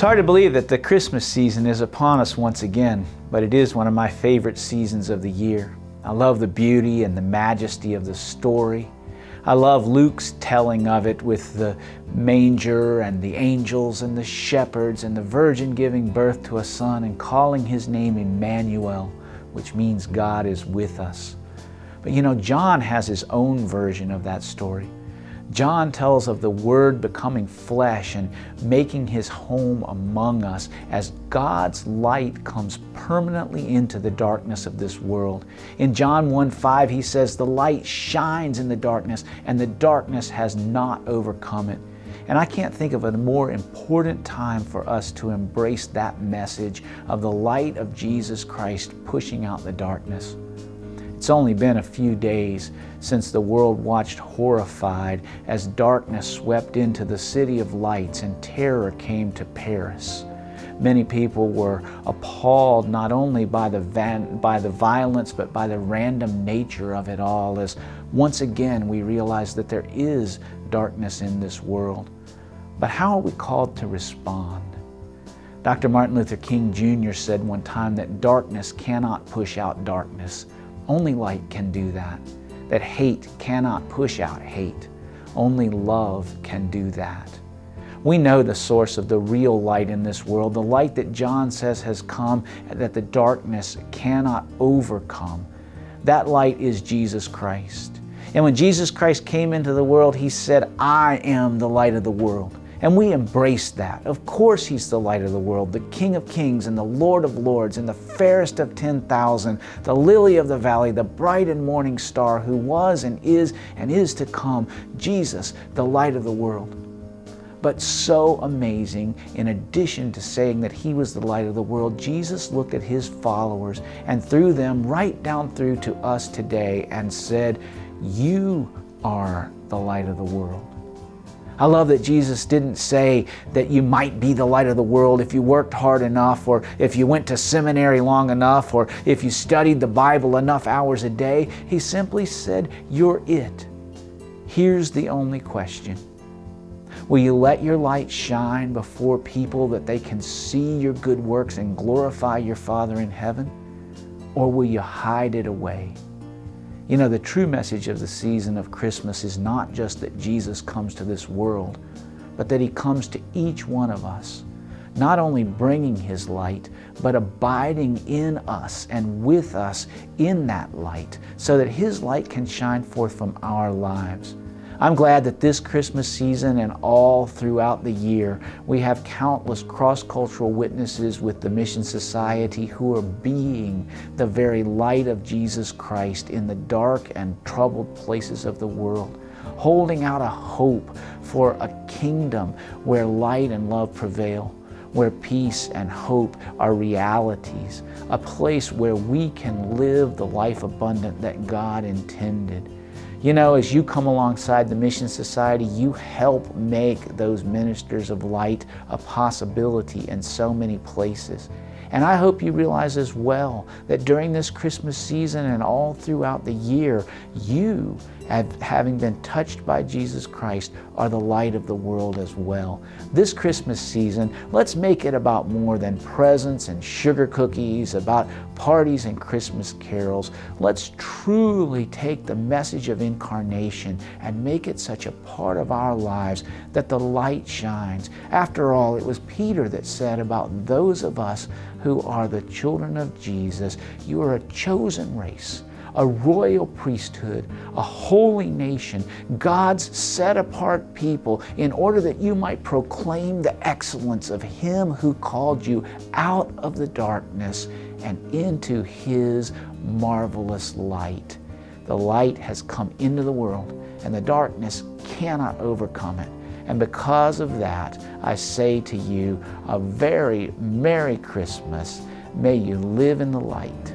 hard to believe that the Christmas season is upon us once again, but it is one of my favorite seasons of the year. I love the beauty and the majesty of the story. I love Luke's telling of it with the manger and the angels and the shepherds and the virgin giving birth to a son and calling his name Emmanuel, which means God is with us. But you know, John has his own version of that story. John tells of the Word becoming flesh and making His home among us as God's light comes permanently into the darkness of this world. In John 1:5, he says, "The light shines in the darkness, and the darkness has not overcome it." And I can't think of a more important time for us to embrace that message of the light of Jesus Christ pushing out the darkness. It's only been a few days since the world watched horrified as darkness swept into the city of lights and terror came to Paris. Many people were appalled not only by the violence but by the random nature of it all, as once again we realize that there is darkness in this world. But how are we called to respond? Dr. Martin Luther King Jr. said one time that darkness cannot push out darkness. Only light can do that. That hate cannot push out hate. Only love can do that. We know the source of the real light in this world, the light that John says has come, that the darkness cannot overcome. That light is Jesus Christ. And when Jesus Christ came into the world, He said, "I am the light of the world." And we embrace that. Of course He's the light of the world, the King of Kings and the Lord of Lords and the fairest of 10,000, the lily of the valley, the bright and morning star who was and is to come, Jesus, the light of the world. But so amazing, in addition to saying that He was the light of the world, Jesus looked at His followers and through them right down through to us today and said, "You are the light of the world." I love that Jesus didn't say that you might be the light of the world if you worked hard enough, or if you went to seminary long enough, or if you studied the Bible enough hours a day. He simply said, "You're it." Here's the only question. Will you let your light shine before people that they can see your good works and glorify your Father in heaven? Or will you hide it away? You know, the true message of the season of Christmas is not just that Jesus comes to this world, but that He comes to each one of us, not only bringing His light, but abiding in us and with us in that light, so that His light can shine forth from our lives. I'm glad that this Christmas season and all throughout the year, we have countless cross-cultural witnesses with the Mission Society who are being the very light of Jesus Christ in the dark and troubled places of the world, holding out a hope for a kingdom where light and love prevail, where peace and hope are realities, a place where we can live the life abundant that God intended. You know, as you come alongside the Mission Society, you help make those ministers of light a possibility in so many places. And I hope you realize as well that during this Christmas season and all throughout the year, you, having been touched by Jesus Christ, are the light of the world as well. This Christmas season, let's make it about more than presents and sugar cookies, about parties and Christmas carols. Let's truly take the message of incarnation and make it such a part of our lives that the light shines. After all, it was Peter that said about those of us who are the children of Jesus, "You are a chosen race, a royal priesthood, a holy nation, God's set-apart people, in order that you might proclaim the excellence of Him who called you out of the darkness and into His marvelous light." The light has come into the world, and the darkness cannot overcome it. And because of that, I say to you, a very Merry Christmas. May you live in the light.